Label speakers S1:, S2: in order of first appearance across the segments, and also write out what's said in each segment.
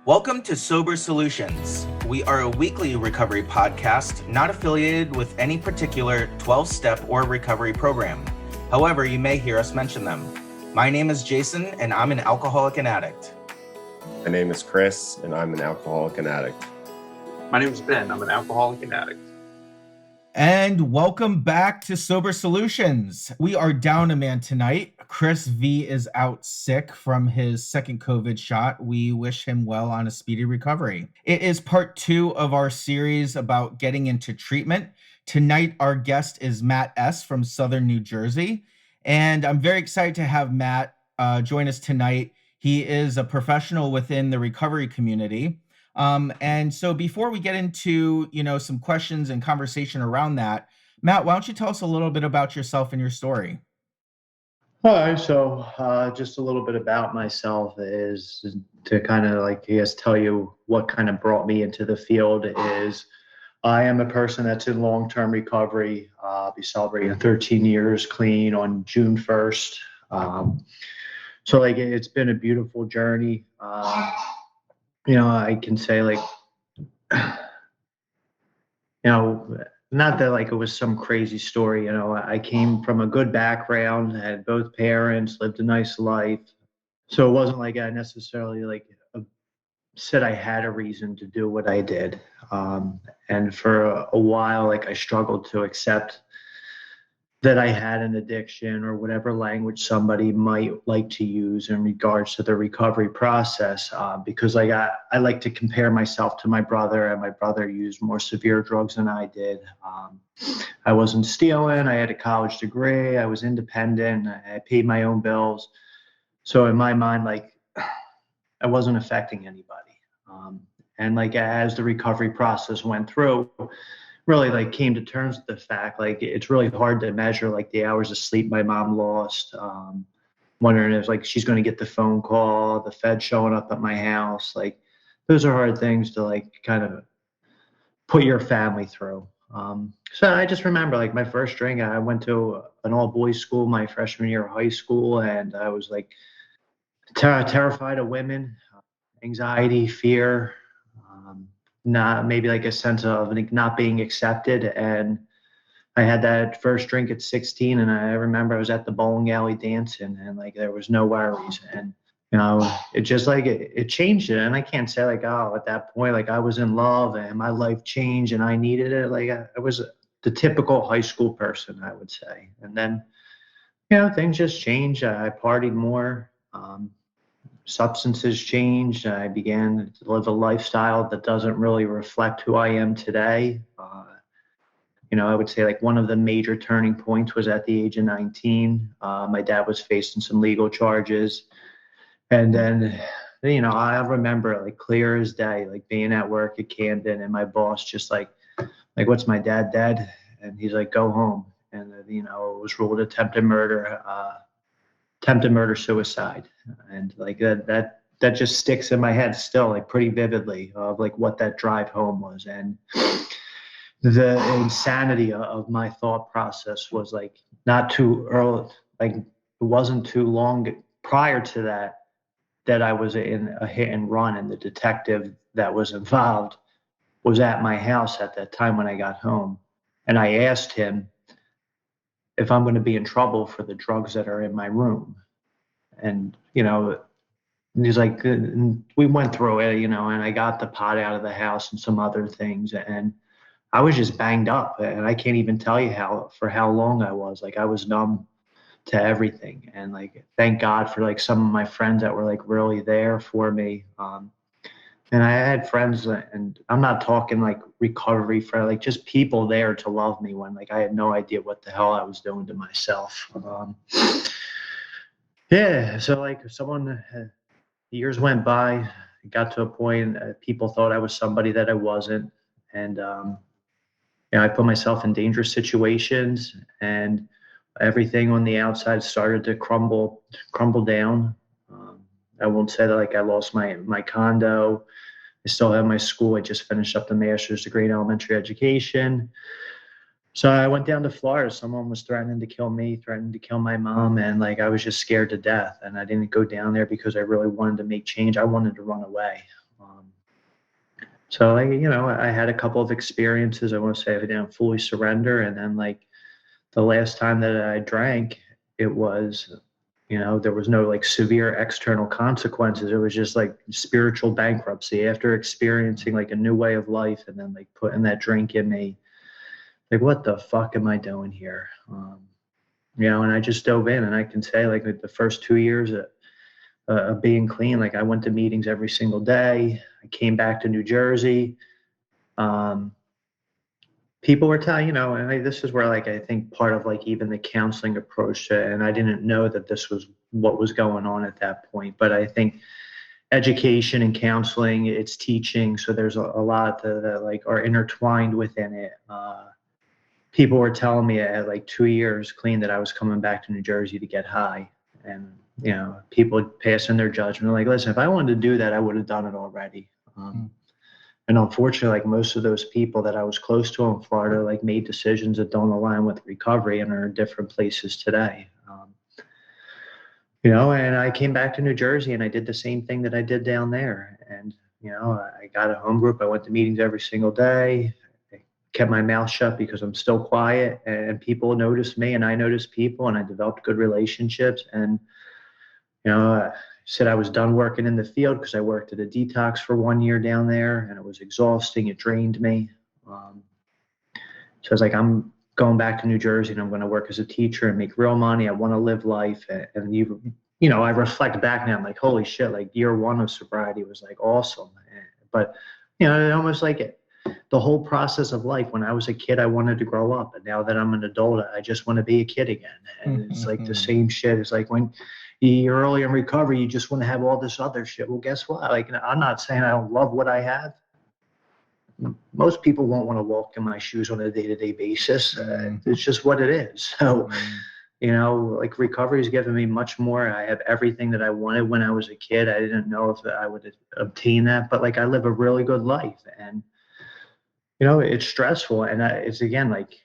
S1: Welcome to Sober Solutions. We are a weekly recovery podcast not affiliated with any particular 12-step or recovery program. However, you may hear us mention them. My name is Jason, and I'm an alcoholic and addict.
S2: My name is Chris, and I'm an alcoholic and addict.
S3: My name is Ben. I'm an alcoholic and addict.
S1: And welcome back to Sober Solutions. We are down a man tonight. Chris V is out sick from his second COVID shot. We wish him well on a speedy recovery. It is part 2 of our series about getting into treatment. Tonight, our guest is Matt S. from Southern New Jersey. And I'm very excited to have Matt join us tonight. He is a professional within the recovery community. And so before we get into, some questions and conversation around that, Matt, why don't you tell us a little bit about yourself and your story?
S4: All right, so just a little bit about myself is to kind of tell you what kind of brought me into the field is I am a person that's in long-term recovery. I'll be celebrating 13 years clean on June 1st. So it's been a beautiful journey. I can say not that it was some crazy story. I came from a good background, had both parents, lived a nice life. So it wasn't like I necessarily said I had a reason to do what I did. And for a while, I struggled to accept that I had an addiction or whatever language somebody might like to use in regards to the recovery process, because I like to compare myself to my brother, and my brother used more severe drugs than I did. I wasn't stealing. I had a college degree. I was independent. I paid my own bills. So in my mind, I wasn't affecting anybody. And as the recovery process went through, really came to terms with the fact it's really hard to measure the hours of sleep my mom lost, wondering if she's going to get the phone call, the Fed showing up at my house. Those are hard things to kind of put your family through. So I just remember my first drink, I went to an all boys school my freshman year of high school, and I was terrified of women, anxiety, fear, not maybe a sense of not being accepted. And I had that first drink at 16, and I remember I was at the bowling alley dancing, and there was no worries. And it just it changed it. And I can't say at that point I was in love and my life changed and I needed it. I was the typical high school person, I would say. And then things just changed. I partied more. Substances changed. I began to live a lifestyle that doesn't really reflect who I am today. I would say one of the major turning points was at the age of 19. My dad was facing some legal charges. And then, I remember clear as day, being at work at Camden and my boss just what's my dad dead? And he's go home. And, it was ruled attempted murder, suicide. And that just sticks in my head still pretty vividly of what that drive home was. And the insanity of my thought process was not too early, it wasn't too long prior to that I was in a hit and run, and the detective that was involved was at my house at that time when I got home. And I asked him if I'm going to be in trouble for the drugs that are in my room. And, he's we went through it, and I got the pot out of the house and some other things. And I was just banged up. And I can't even tell you for how long I was. I was numb to everything. And thank God for some of my friends that were really there for me. And I had friends, and I'm not talking recovery for just people there to love me when I had no idea what the hell I was doing to myself. Yeah, so years went by, it got to a point people thought I was somebody that I wasn't, and I put myself in dangerous situations, and everything on the outside started to crumble down. I won't say that I lost my condo. I still have my school. I just finished up the master's degree in elementary education. So I went down to Florida. Someone was threatening to kill me, threatening to kill my mom. And I was just scared to death. And I didn't go down there because I really wanted to make change. I wanted to run away. So I had a couple of experiences. I want to say I didn't fully surrender. And then like the last time that I drank, it was, there was no like severe external consequences. It was just like spiritual bankruptcy after experiencing like a new way of life and then like putting that drink in me. Like, what the fuck am I doing here? And I just dove in, and I can say like the first 2 years of being clean, like I went to meetings every single day. I came back to New Jersey. Um, People were telling, and this is where like I think part of like even the counseling approach to it, and I didn't know that this was what was going on at that point, but I think education and counseling, it's teaching, so there's a lot that like are intertwined within it. People were telling me at like 2 years clean that I was coming back to New Jersey to get high, and people passing their judgment like, listen, if I wanted to do that, I would have done it already. And unfortunately, like most of those people that I was close to in Florida, like made decisions that don't align with recovery and are in different places today. And I came back to New Jersey and I did the same thing that I did down there. And, I got a home group. I went to meetings every single day. I kept my mouth shut because I'm still quiet, and people noticed me and I noticed people, and I developed good relationships. And, I said I was done working in the field because I worked at a detox for 1 year down there, and it was exhausting. It drained me. So I was like, I'm going back to New Jersey and I'm going to work as a teacher and make real money. I want to live life. And I reflect back now, I'm like, holy shit, like year one of sobriety was like awesome. But, it almost like the whole process of life. When I was a kid, I wanted to grow up. And now that I'm an adult, I just want to be a kid again. And it's like the same shit. It's like when you're early in recovery, you just want to have all this other shit. Well, guess what? Like, I'm not saying I don't love what I have. Most people won't want to walk in my shoes on a day-to-day basis. It's just what it is. So, like recovery has given me much more. I have everything that I wanted when I was a kid. I didn't know if I would obtain that, but like I live a really good life, and it's stressful. And it's again, like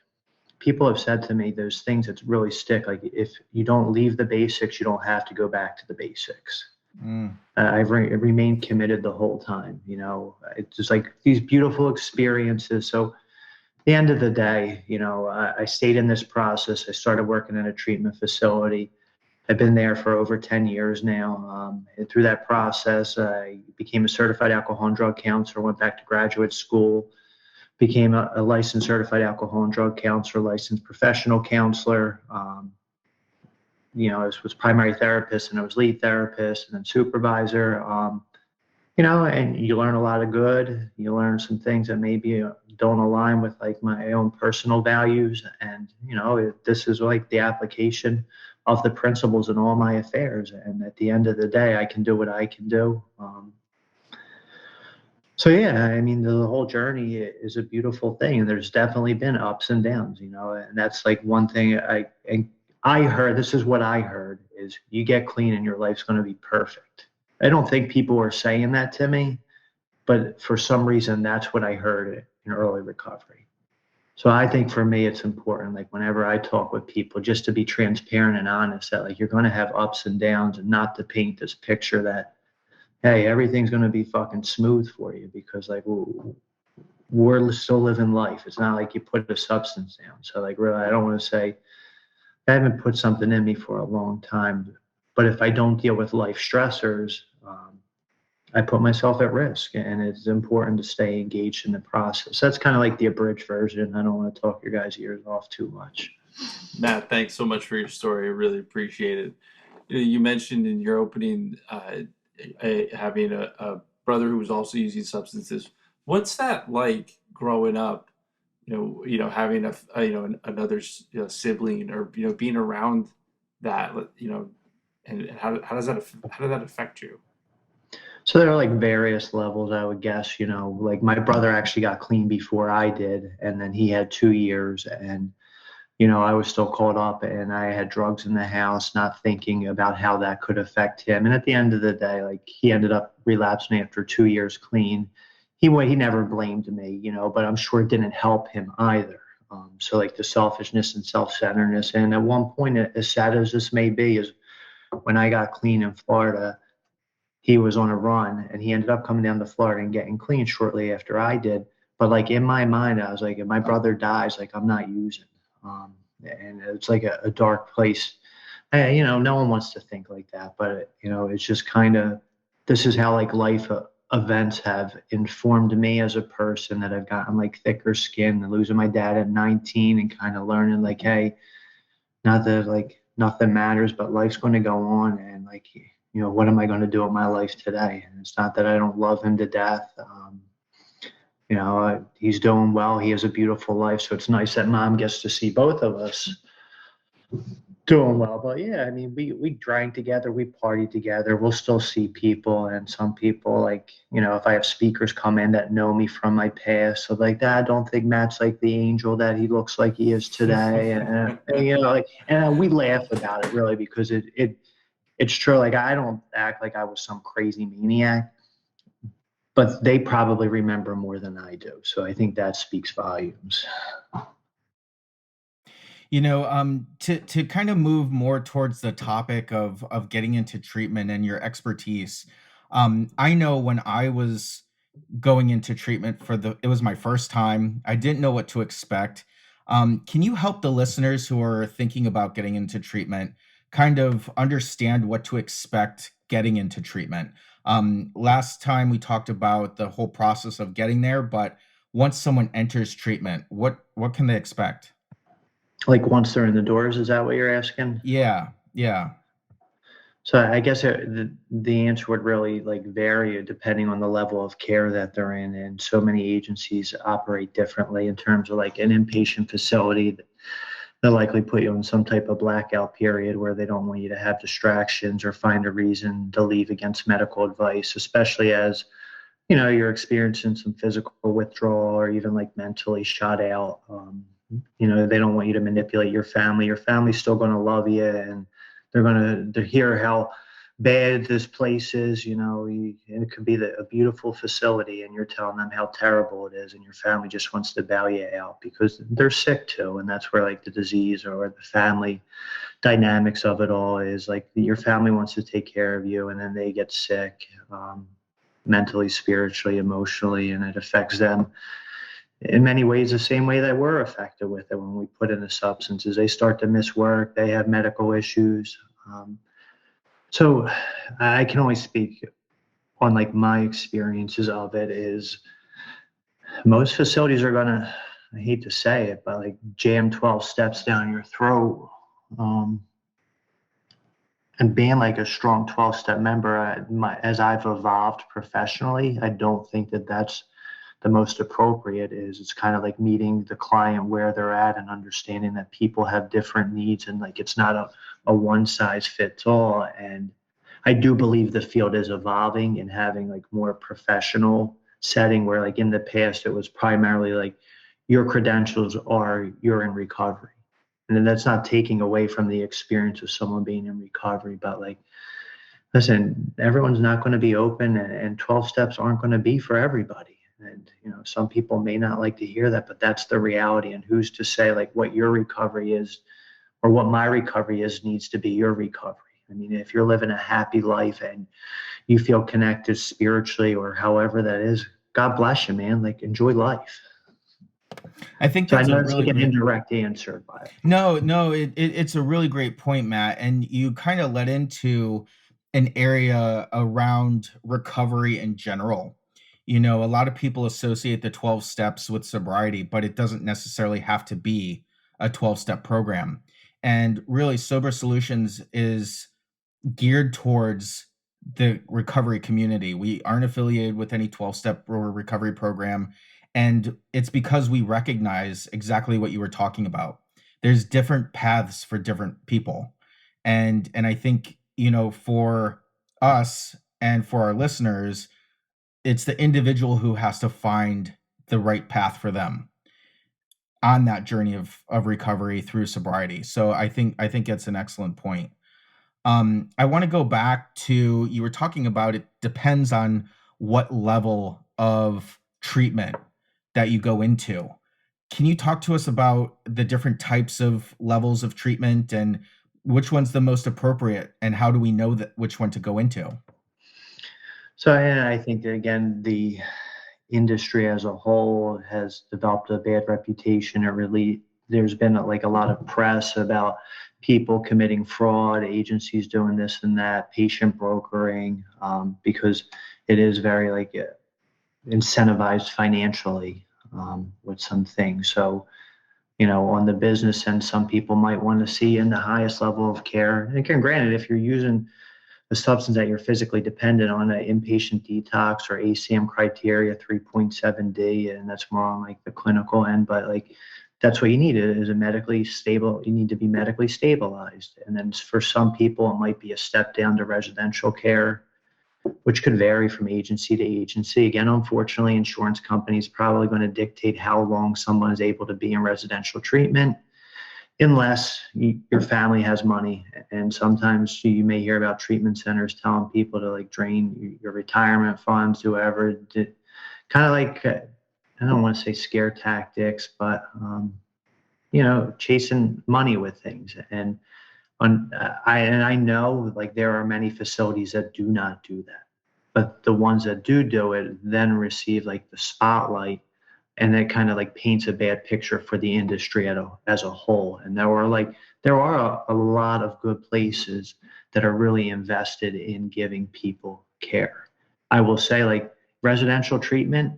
S4: people have said to me, those things that really stick. Like if you don't leave the basics, you don't have to go back to the basics. I've remained committed the whole time. It's just like these beautiful experiences. So at the end of the day, I stayed in this process. I started working in a treatment facility. I've been there for over 10 years now. And through that process, I became a certified alcohol and drug counselor, went back to graduate school, became a licensed certified alcohol and drug counselor, licensed professional counselor. I was primary therapist, and I was lead therapist, and then supervisor. And you learn a lot of good. You learn some things that maybe don't align with like my own personal values. And, this is like the application of the principles in all my affairs. And at the end of the day, I can do what I can do. So yeah, I mean, the whole journey is a beautiful thing, and there's definitely been ups and downs, and that's like one thing I heard. This is what I heard: is you get clean and your life's going to be perfect. I don't think people are saying that to me, but for some reason, that's what I heard in early recovery. So I think for me, it's important, like whenever I talk with people, just to be transparent and honest that like you're going to have ups and downs, and not to paint this picture that, hey, everything's going to be fucking smooth for you, because like we're still living life. It's not like you put a substance down. So like really, I don't want to say I haven't put something in me for a long time, but if I don't deal with life stressors, I put myself at risk, and it's important to stay engaged in the process. That's kind of like the abridged version. I don't want to talk your guys' ears off too much.
S3: Matt, thanks so much for your story. I really appreciate it. You mentioned in your opening having a brother who was also using substances. What's that like growing up? Having another sibling, or being around that, and how did that affect you?
S4: So there are like various levels, I would guess. Like my brother actually got clean before I did, and then he had 2 years, and I was still caught up, and I had drugs in the house, not thinking about how that could affect him. And at the end of the day, like he ended up relapsing after 2 years clean. He never blamed me, but I'm sure it didn't help him either. So like the selfishness and self-centeredness. And at one point, as sad as this may be, is when I got clean in Florida, he was on a run and he ended up coming down to Florida and getting clean shortly after I did. But like in my mind, I was like, if my brother dies, like I'm not using. And it's like a dark place. No one wants to think like that, but it's just kind of this is how like life events have informed me as a person that I've gotten like thicker skin and losing my dad at 19 and kind of learning like, hey, not that like nothing matters, but life's going to go on. And like, what am I going to do with my life today? And it's not that I don't love him to death. He's doing well. He has a beautiful life. So it's nice that mom gets to see both of us doing well. But yeah, I mean, we drank together, we partied together. We'll still see people, and some people like if I have speakers come in that know me from my past, so like that, I don't think Matt's like the angel that he looks like he is today, and we laugh about it really because it's true. Like I don't act like I was some crazy maniac, but they probably remember more than I do. So I think that speaks volumes.
S1: To kind of move more towards the topic of getting into treatment and your expertise, I know when I was going into treatment it was my first time. I didn't know what to expect. Can you help the listeners who are thinking about getting into treatment kind of understand what to expect getting into treatment? Last time we talked about the whole process of getting there, but once someone enters treatment, what can they expect?
S4: Like once they're in the doors, is that what you're asking?
S1: Yeah, yeah.
S4: So I guess the answer would really like vary depending on the level of care that they're in, and so many agencies operate differently in terms of like an inpatient facility. They'll likely put you in some type of blackout period where they don't want you to have distractions or find a reason to leave against medical advice, especially as you're experiencing some physical withdrawal or even like mentally shut out. They don't want you to manipulate your family. Your family's still going to love you, and they're going to hear how bad this place is. And it could be a beautiful facility, and you're telling them how terrible it is, and your family just wants to bail you out because they're sick too, and that's where like the disease or the family dynamics of it all is like your family wants to take care of you, and then they get sick. Mentally, spiritually, emotionally, and it affects them in many ways the same way that we're affected with it when we put in the substances. They start to miss work, they have medical issues. So I can only speak on like my experiences of it is most facilities are gonna, I hate to say it, but like jam 12 steps down your throat. And being like a strong 12-step member, as I've evolved professionally, I don't think that that's the most appropriate. It's kind of like meeting the client where they're at and understanding that people have different needs, and like it's not a one size fits all. And I do believe the field is evolving and having like more professional setting where like in the past it was primarily like your credentials are you're in recovery. And then that's not taking away from the experience of someone being in recovery, but like, listen, everyone's not going to be open, and 12 steps aren't going to be for everybody. And, some people may not like to hear that, but that's the reality. And who's to say like what your recovery is or what my recovery is needs to be your recovery? I mean, if you're living a happy life and you feel connected spiritually or however that is, God bless you, man. Like enjoy life.
S1: I think
S4: So I
S1: that's
S4: know
S1: a
S4: it's
S1: really
S4: like an
S1: great.
S4: indirect answer, but
S1: No, it's a really great point, Matt. And you kind of led into an area around recovery in general. A lot of people associate the 12 steps with sobriety, but it doesn't necessarily have to be a 12-step program. And really, Sober Solutions is geared towards the recovery community. We aren't affiliated with any 12-step or recovery program. And it's because we recognize exactly what you were talking about. There's different paths for different people. And I think, for us and for our listeners, it's the individual who has to find the right path for them on that journey of recovery through sobriety. So I think it's an excellent point. I want to go back to you were talking about it depends on what level of treatment that you go into. Can you talk to us about the different types of levels of treatment and which one's the most appropriate and how do we know that which one to go into?
S4: So, and I think that, again, the industry as a whole has developed a bad reputation. It really, there's been like a lot of press about people committing fraud, agencies doing this and that, patient brokering, because it is very like incentivized financially with some things. So, on the business end, some people might want to see in the highest level of care. And again, granted, if you're using a substance that you're physically dependent on, an inpatient detox or ACM criteria 3.7D, and that's more on like the clinical end, but like that's what you need is a medically stable, you need to be medically stabilized. And then for some people, it might be a step down to residential care, which could vary from agency to agency. Again, unfortunately, insurance companies probably going to dictate how long someone is able to be in residential treatment unless your family has money. And sometimes you may hear about treatment centers telling people to like drain your retirement funds, whoever, kind of like, I don't want to say scare tactics, but, chasing money with things. And I know like there are many facilities that do not do that, but the ones that do it then receive like the spotlight, and that kind of like paints a bad picture for the industry as a whole. And there are a lot of good places that are really invested in giving people care. I will say like residential treatment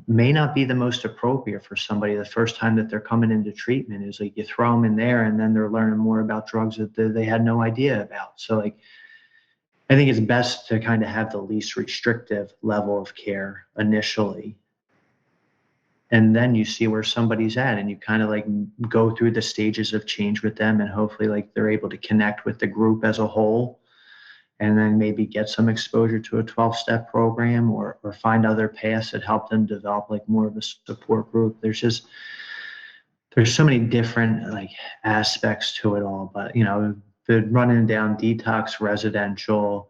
S4: may not be the most appropriate for somebody the first time that they're coming into treatment. Is like you throw them in there and then they're learning more about drugs that they had no idea about. So like I think it's best to kind of have the least restrictive level of care initially, and then you see where somebody's at and you kind of like go through the stages of change with them, and hopefully like they're able to connect with the group as a whole, and then maybe get some exposure to a 12-step program, or find other paths that help them develop like more of a support group. There's so many different like aspects to it all, but the running down detox, residential,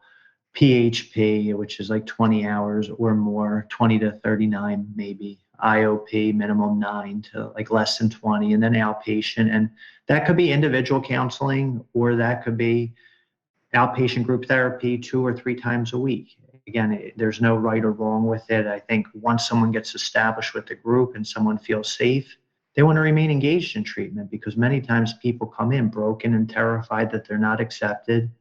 S4: PHP, which is like 20 hours or more, 20 to 39 maybe, IOP minimum 9 to like less than 20, and then outpatient. And that could be individual counseling, or that could be outpatient group therapy 2 or 3 times a week. Again, there's no right or wrong with it. I think once someone gets established with the group and someone feels safe, they want to remain engaged in treatment, because many times people come in broken and terrified that they're not accepted.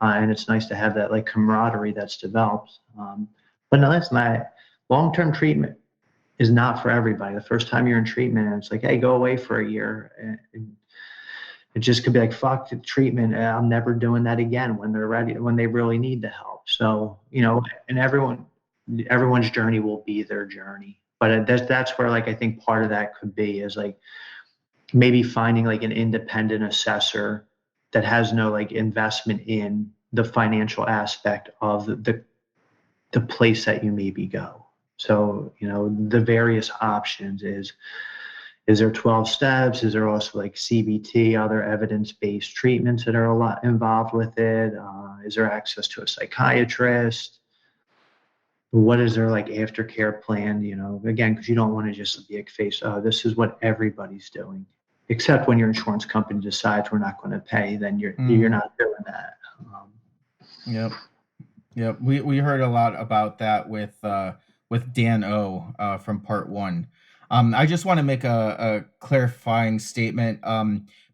S4: And it's nice to have that like camaraderie that's developed. But no, that's not long-term treatment is not for everybody. The first time you're in treatment and it's like, hey, go away for a year. And it just could be like, fuck the treatment. I'm never doing that again when they're ready, when they really need the help. So, and everyone's journey will be their journey. But that's where like, I think part of that could be is like maybe finding like an independent assessor that has no like investment in the financial aspect of the place that you maybe go. So, the various options is there 12 steps? Is there also like CBT, other evidence-based treatments that are a lot involved with it? Is there access to a psychiatrist? What is their like aftercare plan? Again, because you don't want to just be like this is what everybody's doing. Except when your insurance company decides we're not going to pay, then you're not doing that.
S1: Yep. We heard a lot about that with Dan O from part 1. I just want to make a clarifying statement.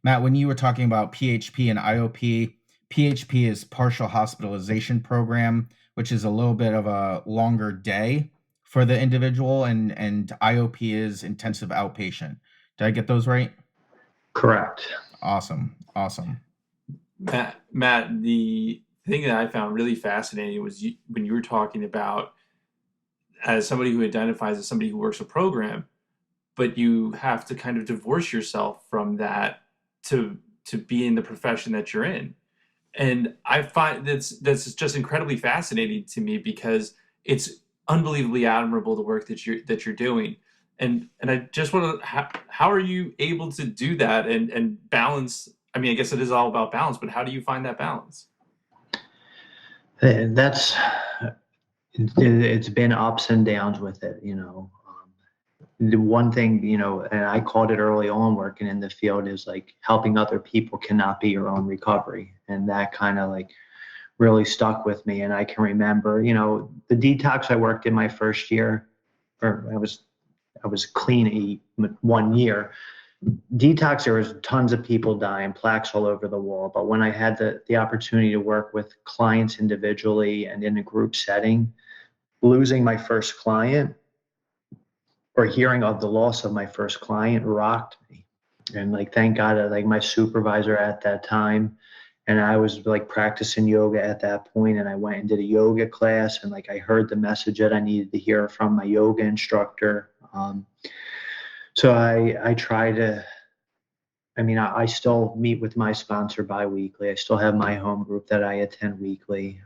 S1: Matt, when you were talking about PHP and IOP, PHP is partial hospitalization program, which is a little bit of a longer day for the individual, and IOP is intensive outpatient. Did I get those right?
S4: Correct.
S1: Awesome.
S3: Matt, the thing that I found really fascinating was when you were talking about, as somebody who identifies as somebody who works a program, but you have to kind of divorce yourself from that to be in the profession that you're in. And I find that's just incredibly fascinating to me, because it's unbelievably admirable the work that you're doing. And I just want to, how are you able to do that and balance? I mean, I guess it is all about balance, but how do you find that balance?
S4: It's been ups and downs with it. The one thing, and I called it early on working in the field, is like helping other people cannot be your own recovery. And that kind of like really stuck with me. And I can remember, the detox I worked in my first year, or I was clean 1 year. Detox, there was tons of people dying, plaques all over the wall. But when I had the opportunity to work with clients individually and in a group setting, losing my first client or hearing of the loss of my first client rocked me. And like, thank God, like my supervisor at that time, and I was like practicing yoga at that point, and I went and did a yoga class, and like I heard the message that I needed to hear from my yoga instructor. So I try to, I still meet with my sponsor biweekly. I still have my home group that I attend weekly.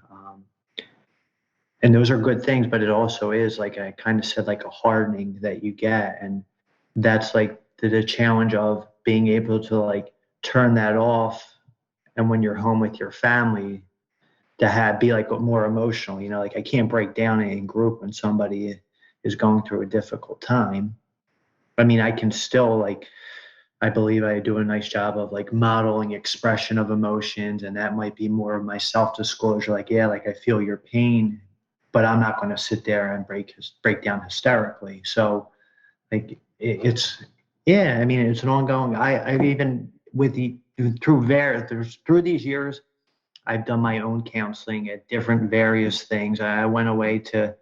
S4: And those are good things, but it also is, like I kind of said, like a hardening that you get. And that's like the challenge of being able to like turn that off. And when you're home with your family, to be like more emotional, like I can't break down in group when somebody is going through a difficult time. I can still like, I believe I do a nice job of like modeling expression of emotions, and that might be more of my self-disclosure. Like, yeah, like I feel your pain, but I'm not going to sit there and break down hysterically. So, like, yeah. It's an ongoing. I've even through these years, I've done my own counseling at different various things. I went away to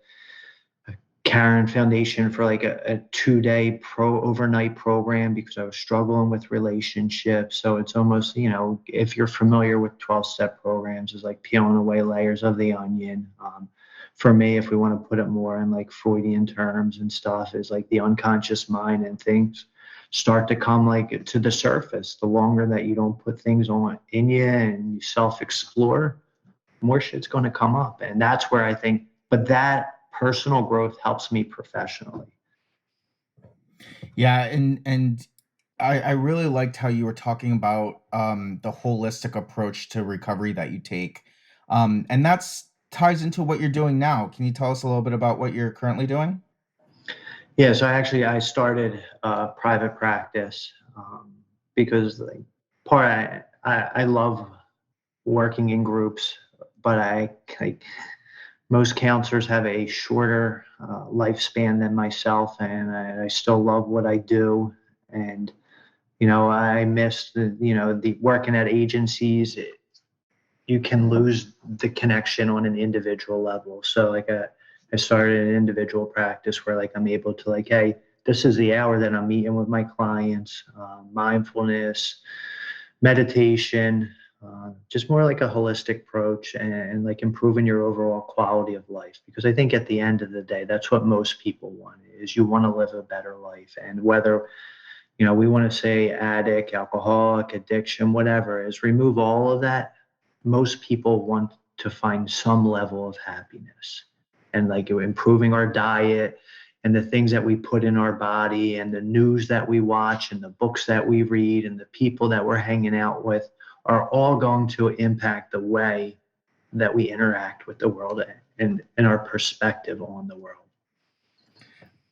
S4: Karen Foundation for like a 2-day overnight program because I was struggling with relationships. So it's almost, if you're familiar with 12-step programs, it's like peeling away layers of the onion. For me, if we want to put it more in like Freudian terms and stuff, is like the unconscious mind, and things start to come like to the surface. The longer that you don't put things on in you and you self-explore, more shit's going to come up. And that's where I think, but that personal growth helps me professionally.
S1: Yeah, and I really liked how you were talking about the holistic approach to recovery that you take, and that's ties into what you're doing now. Can you tell us a little bit about what you're currently doing?
S4: Yeah, so I started private practice because like I love working in groups, but most counselors have a shorter lifespan than myself, and I still love what I do. And I miss the working at agencies. You can lose the connection on an individual level. So like I started an individual practice where like I'm able to like, hey, this is the hour that I'm meeting with my clients, mindfulness, meditation, just more like a holistic approach, and like improving your overall quality of life. Because I think at the end of the day, that's what most people want, is you want to live a better life. And whether, we want to say addict, alcoholic, addiction, whatever, is remove all of that. Most people want to find some level of happiness, and like improving our diet and the things that we put in our body and the news that we watch and the books that we read and the people that we're hanging out with are all going to impact the way that we interact with the world and our perspective on the world.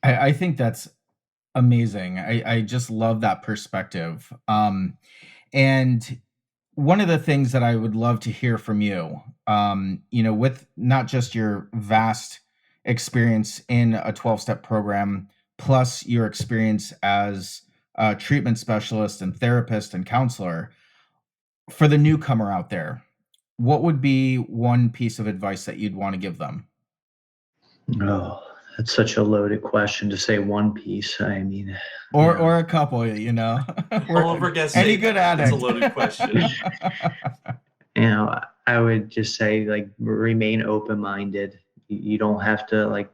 S1: I think that's amazing. I just love that perspective. And one of the things that I would love to hear from you, with not just your vast experience in a 12-step program, plus your experience as a treatment specialist and therapist and counselor, for the newcomer out there, what would be one piece of advice that you'd want to give them?
S4: Oh, that's such a loaded question to say one piece.
S1: Or a couple,
S3: All of our guests
S1: any
S3: say
S1: good
S3: that. It's a
S1: addict.
S3: loaded question.
S4: I would just say like remain open-minded. You don't have to like,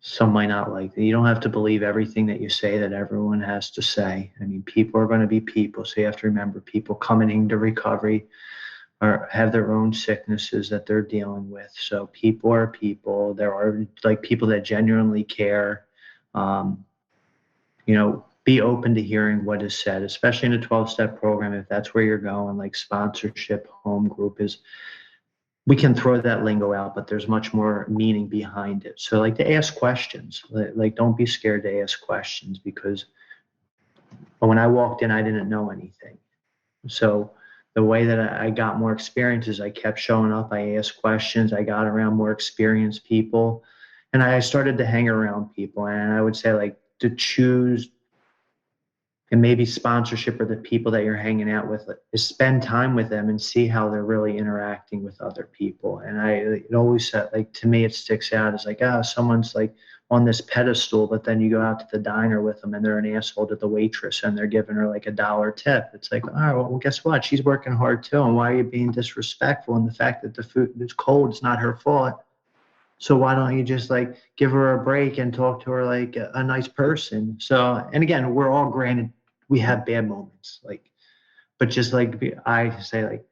S4: some might not like, you don't have to believe everything that you say that everyone has to say. People are going to be people. So you have to remember, people coming into recovery or have their own sicknesses that they're dealing with. So people are people. There are like people that genuinely care. Be open to hearing what is said, especially in a 12-step program. If that's where you're going, like sponsorship, home group we can throw that lingo out, but there's much more meaning behind it. So like to ask questions, like don't be scared to ask questions, because when I walked in, I didn't know anything. So the way that I got more experience is I kept showing up. I asked questions. I got around more experienced people, and I started to hang around people. And I would say like to choose and maybe sponsorship or the people that you're hanging out with is spend time with them and see how they're really interacting with other people. And it always said, like, to me, it sticks out as like, oh, someone's like on this pedestal, but then you go out to the diner with them and they're an asshole to the waitress and they're giving her like $1 tip. It's like, all right, well, guess what? She's working hard too. And why are you being disrespectful? And the fact that the food is cold is not her fault. So why don't you just like give her a break and talk to her like a nice person? So, and again, we're all granted we have bad moments, like, but just like I say, like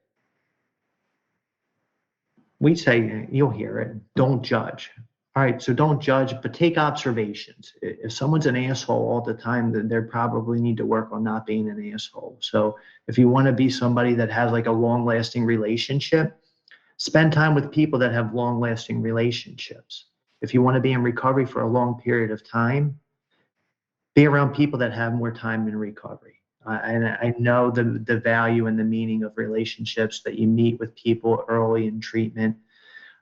S4: we say, you'll hear it. Don't judge. All right, so don't judge, but take observations. If someone's an asshole all the time, then they probably need to work on not being an asshole. So if you want to be somebody that has like a long-lasting relationship, spend time with people that have long-lasting relationships. If you want to be in recovery for a long period of time, be around people that have more time in recovery. And I know the value and the meaning of relationships that you meet with people early in treatment.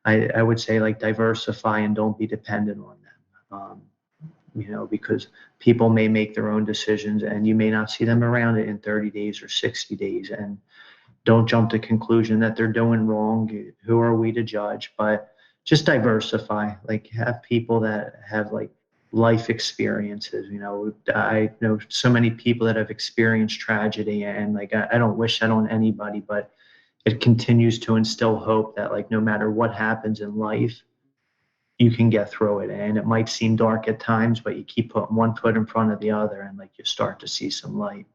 S4: I would say like diversify and don't be dependent on them. Because people may make their own decisions and you may not see them around it in 30 days or 60 days. And don't jump to conclusion that they're doing wrong. Who are we to judge? But just diversify, like have people that have like life experiences. I know so many people that have experienced tragedy, and like I don't wish that on anybody, but it continues to instill hope that like no matter what happens in life, you can get through it. And it might seem dark at times, but you keep putting one foot in front of the other and like you start to see some light.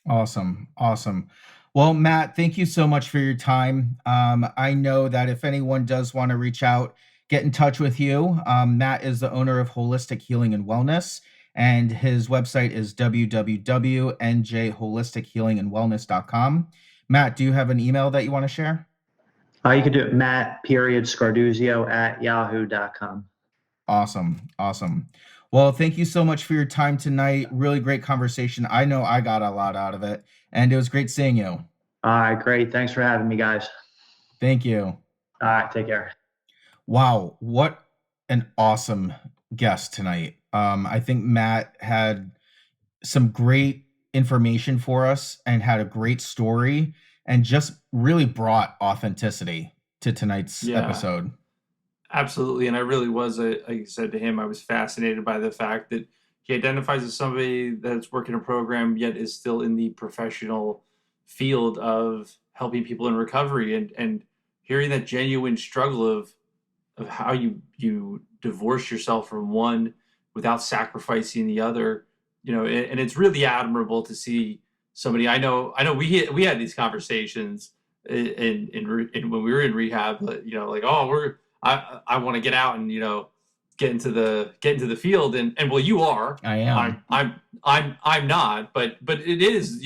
S1: Awesome. Awesome. Well, Matt, thank you so much for your time. I know that if anyone does want to reach out, get in touch with you. Matt is the owner of Holistic Healing and Wellness, and his website is www.njholistichealingandwellness.com. Matt, do you have an email that you want to share?
S4: You can do it, Matt.Scarduzio at yahoo.com.
S1: Awesome. Awesome. Well, thank you so much for your time tonight. Really great conversation. I know I got a lot out of it, and it was great seeing you.
S4: All right, great. Thanks for having me, guys.
S1: Thank you.
S4: All right, take care.
S1: Wow, what an awesome guest tonight. I think Matt had some great information for us and had a great story and just really brought authenticity to tonight's episode.
S3: Absolutely. And I really was, like I said to him, I was fascinated by the fact that he identifies as somebody that's working a program, yet is still in the professional field of helping people in recovery, and hearing that genuine struggle of how you divorce yourself from one without sacrificing the other, and it's really admirable to see somebody. I know we had these conversations in when we were in rehab, like, oh, I want to get out and get into the field, and well, you are.
S1: I am.
S3: I'm not, but it is,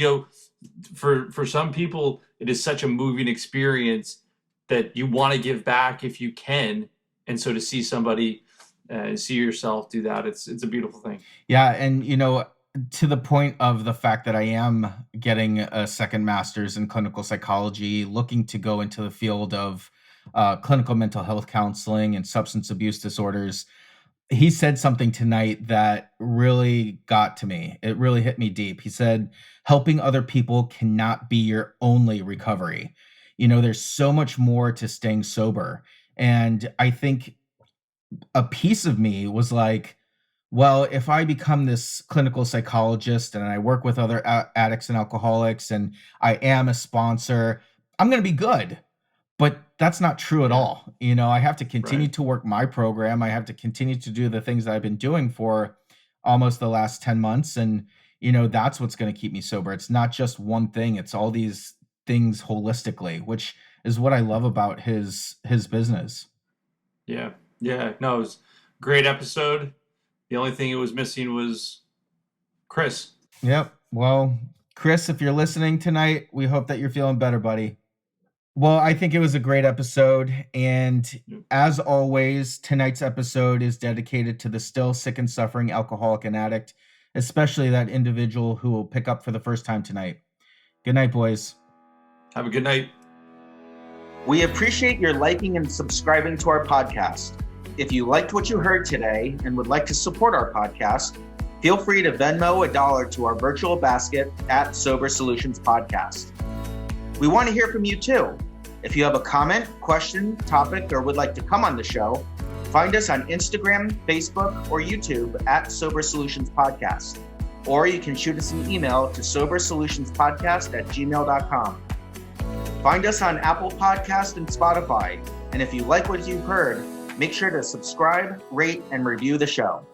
S3: for some people it is such a moving experience that you want to give back if you can, and so to see somebody see yourself do that, it's a beautiful thing.
S1: Yeah, and to the point of the fact that I am getting a second master's in clinical psychology, looking to go into the field of clinical mental health counseling and substance abuse disorders. He said something tonight that really got to me. It really hit me deep. He said, helping other people cannot be your only recovery. There's so much more to staying sober. And I think a piece of me was like, well, if I become this clinical psychologist and I work with other addicts and alcoholics and I am a sponsor, I'm going to be good. But that's not true at all. I have to continue to work my program. I have to continue to do the things that I've been doing for almost the last 10 months. And, that's what's going to keep me sober. It's not just one thing. It's all these things holistically, which is what I love about his business.
S3: Yeah. Yeah. No, it was a great episode. The only thing it was missing was Chris.
S1: Yep. Well, Chris, if you're listening tonight, we hope that you're feeling better, buddy. Well, I think it was a great episode. And as always, tonight's episode is dedicated to the still sick and suffering alcoholic and addict, especially that individual who will pick up for the first time tonight. Good night, boys.
S3: Have a good night.
S5: We appreciate your liking and subscribing to our podcast. If you liked what you heard today and would like to support our podcast, feel free to Venmo $1 to our virtual basket at Sober Solutions Podcast. We want to hear from you too. If you have a comment, question, topic, or would like to come on the show, find us on Instagram, Facebook, or YouTube at Sober Solutions Podcast. Or you can shoot us an email to sobersolutionspodcast@gmail.com. Find us on Apple Podcast and Spotify. And if you like what you've heard, make sure to subscribe, rate, and review the show.